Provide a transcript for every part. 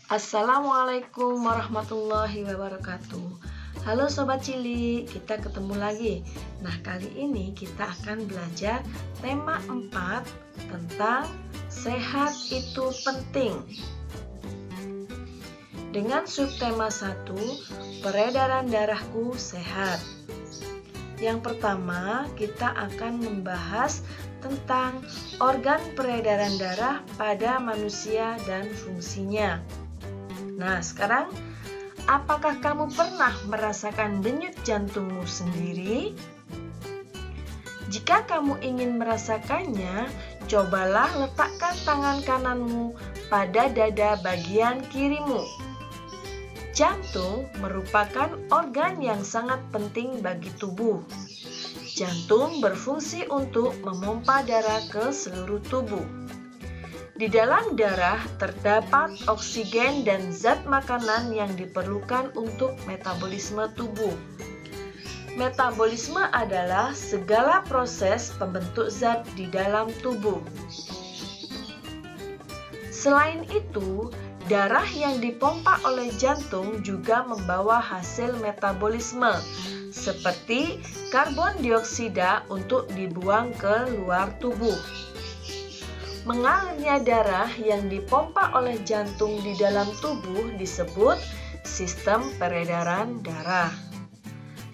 Assalamualaikum warahmatullahi wabarakatuh. Halo Sobat Cilik, kita ketemu lagi. Nah, kali ini kita akan belajar tema 4 tentang sehat itu penting. Dengan subtema 1, peredaran darahku sehat. Yang pertama, kita akan membahas tentang organ peredaran darah pada manusia dan fungsinya. Nah, sekarang apakah kamu pernah merasakan denyut jantungmu sendiri? Jika kamu ingin merasakannya, cobalah letakkan tangan kananmu pada dada bagian kirimu. Jantung merupakan organ yang sangat penting bagi tubuh. Jantung berfungsi untuk memompa darah ke seluruh tubuh. Di dalam darah terdapat oksigen dan zat makanan yang diperlukan untuk metabolisme tubuh. Metabolisme adalah segala proses pembentuk zat di dalam tubuh. Selain itu, darah yang dipompa oleh jantung juga membawa hasil metabolisme, seperti karbon dioksida untuk dibuang ke luar tubuh. Mengalirnya darah yang dipompa oleh jantung di dalam tubuh disebut sistem peredaran darah.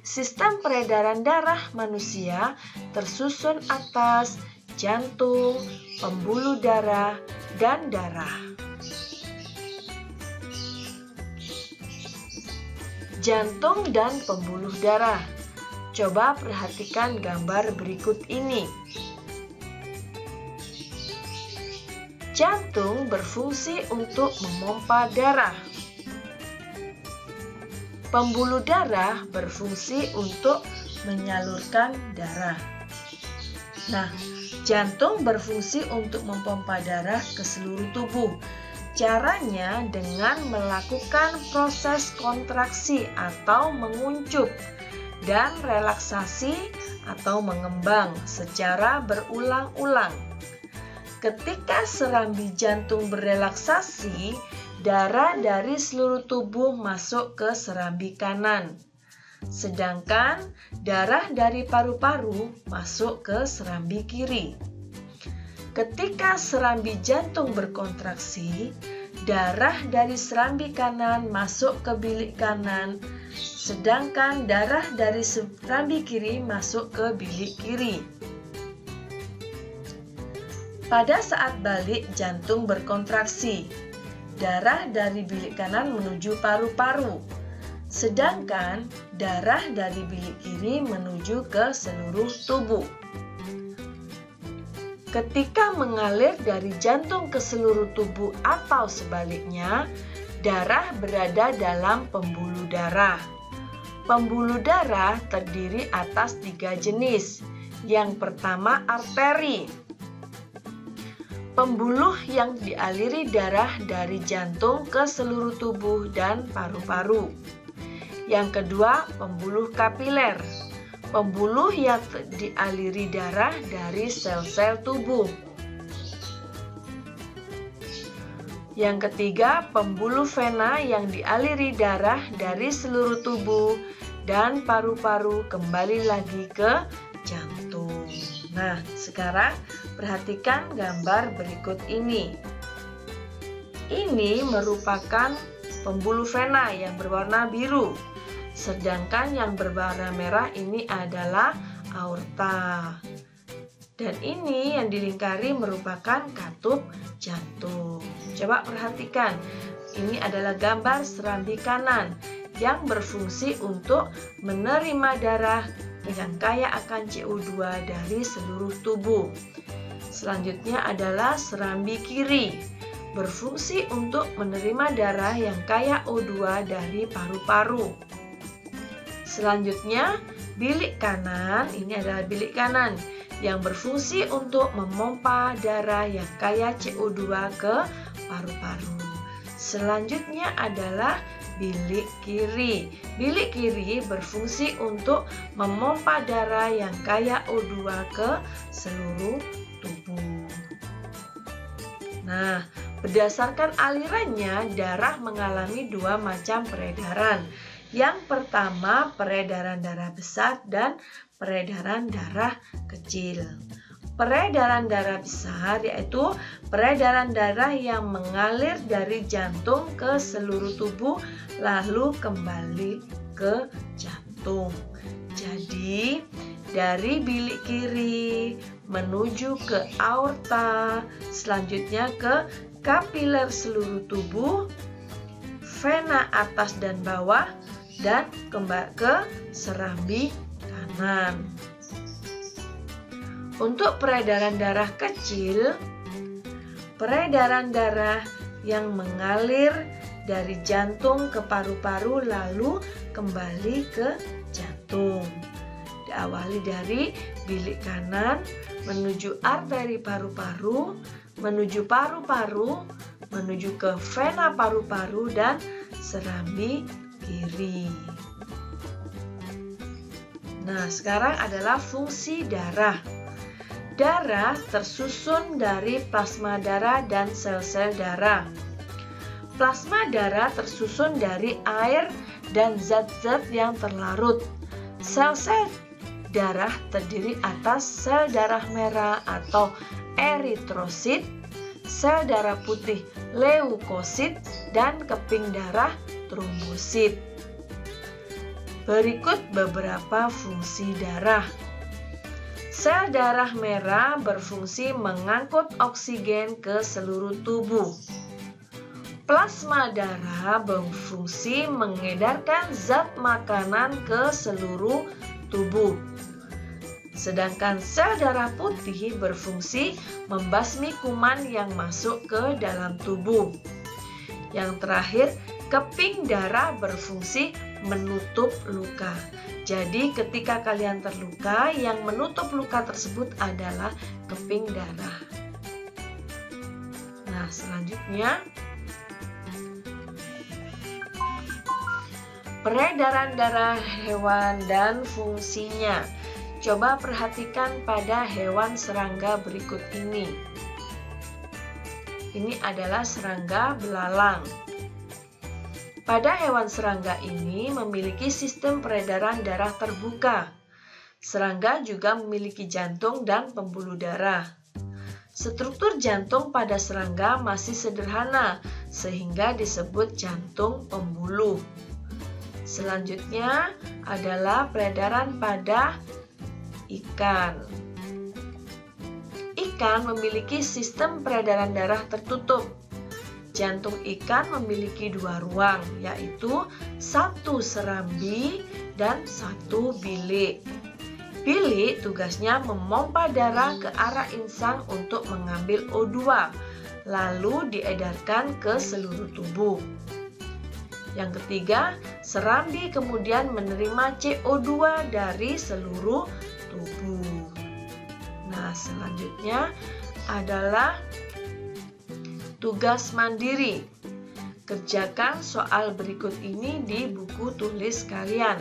Sistem peredaran darah manusia tersusun atas jantung, pembuluh darah, dan darah. Jantung dan pembuluh darah. Coba perhatikan gambar berikut ini. Jantung berfungsi untuk memompa darah. Pembuluh darah berfungsi untuk menyalurkan darah. Nah, jantung berfungsi untuk memompa darah ke seluruh tubuh. Caranya dengan melakukan proses kontraksi atau menguncup dan relaksasi atau mengembang secara berulang-ulang. Ketika serambi jantung berelaksasi, darah dari seluruh tubuh masuk ke serambi kanan. Sedangkan darah dari paru-paru masuk ke serambi kiri. Ketika serambi jantung berkontraksi, darah dari serambi kanan masuk ke bilik kanan, sedangkan darah dari serambi kiri masuk ke bilik kiri. Pada saat balik jantung berkontraksi, darah dari bilik kanan menuju paru-paru, sedangkan darah dari bilik kiri menuju ke seluruh tubuh. Ketika mengalir dari jantung ke seluruh tubuh atau sebaliknya, darah berada dalam pembuluh darah. Pembuluh darah terdiri atas 3 jenis. Yang pertama, arteri. Pembuluh yang dialiri darah dari jantung ke seluruh tubuh dan paru-paru. Yang kedua, pembuluh kapiler. Pembuluh yang dialiri darah dari sel-sel tubuh. Yang ketiga, pembuluh vena yang dialiri darah dari seluruh tubuh dan paru-paru kembali lagi ke jantung. Nah, sekarang perhatikan gambar berikut ini. Ini merupakan pembuluh vena yang berwarna biru. Sedangkan yang berwarna merah ini adalah aorta. Dan ini yang dilingkari merupakan katup jantung. Coba perhatikan. Ini adalah gambar serambi kanan yang berfungsi untuk menerima darah yang kaya akan CO2 dari seluruh tubuh. Selanjutnya adalah serambi kiri, berfungsi untuk menerima darah yang kaya O2 dari paru-paru. Selanjutnya, bilik kanan, ini adalah bilik kanan yang berfungsi untuk memompa darah yang kaya CO2 ke paru-paru. Selanjutnya adalah bilik kiri. Bilik kiri berfungsi untuk memompa darah yang kaya O2 ke seluruh tubuh. Nah, Berdasarkan alirannya, darah mengalami dua macam peredaran. Yang pertama, peredaran darah besar dan peredaran darah kecil. Peredaran darah besar yaitu peredaran darah yang mengalir dari jantung ke seluruh tubuh lalu kembali ke jantung. Jadi, dari bilik kiri menuju ke aorta, selanjutnya ke kapiler seluruh tubuh, vena atas dan bawah, dan kembali ke serambi kanan. Untuk peredaran darah kecil, peredaran darah yang mengalir dari jantung ke paru-paru lalu kembali ke jantung. Diawali dari bilik kanan menuju arteri paru-paru, menuju paru-paru, menuju ke vena paru-paru dan serambi kiri. Nah, sekarang adalah fungsi darah. Darah tersusun dari plasma darah dan sel-sel darah. Plasma darah tersusun dari air dan zat-zat yang terlarut. Sel-sel darah terdiri atas sel darah merah atau eritrosit, sel darah putih leukosit, dan keping darah trombosit. Berikut beberapa fungsi darah. Sel darah merah berfungsi mengangkut oksigen ke seluruh tubuh. Plasma darah berfungsi mengedarkan zat makanan ke seluruh tubuh. Sedangkan sel darah putih berfungsi membasmi kuman yang masuk ke dalam tubuh. Yang terakhir, keping darah berfungsi menutup luka. Jadi ketika kalian terluka, yang menutup luka tersebut adalah keping darah. Nah, selanjutnya peredaran darah hewan dan fungsinya. Coba perhatikan pada hewan serangga berikut ini. Ini adalah serangga belalang. Pada hewan serangga ini memiliki sistem peredaran darah terbuka. Serangga juga memiliki jantung dan pembuluh darah. Struktur jantung pada serangga masih sederhana, sehingga disebut jantung pembuluh. Selanjutnya adalah peredaran pada ikan. Ikan memiliki sistem peredaran darah tertutup. Jantung ikan memiliki dua ruang, yaitu satu serambi dan satu bilik. Bilik tugasnya memompa darah ke arah insang untuk mengambil O2, lalu diedarkan ke seluruh tubuh. Yang ketiga, serambi kemudian menerima CO2 dari seluruh tubuh. Nah, selanjutnya adalah tugas mandiri. Kerjakan soal berikut ini di buku tulis kalian.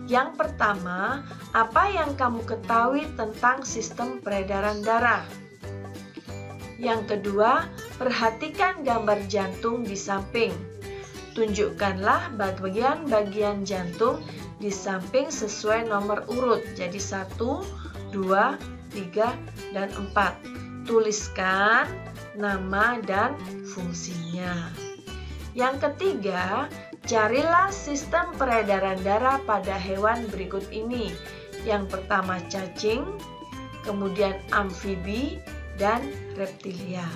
Yang pertama, apa yang kamu ketahui tentang sistem peredaran darah? Yang kedua, perhatikan gambar jantung di samping. Tunjukkanlah bagian-bagian jantung di samping sesuai nomor urut. Jadi 1, 2, 3, dan 4. Tuliskan nama dan fungsinya. Yang ketiga, carilah sistem peredaran darah pada hewan berikut ini. Yang pertama cacing, kemudian amfibi, dan reptilia.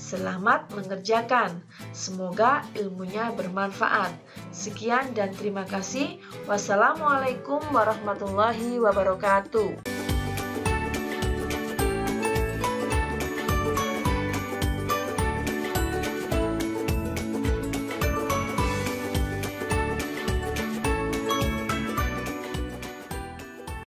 Selamat mengerjakan. Semoga ilmunya bermanfaat. Sekian dan terima kasih. Wassalamualaikum warahmatullahi wabarakatuh.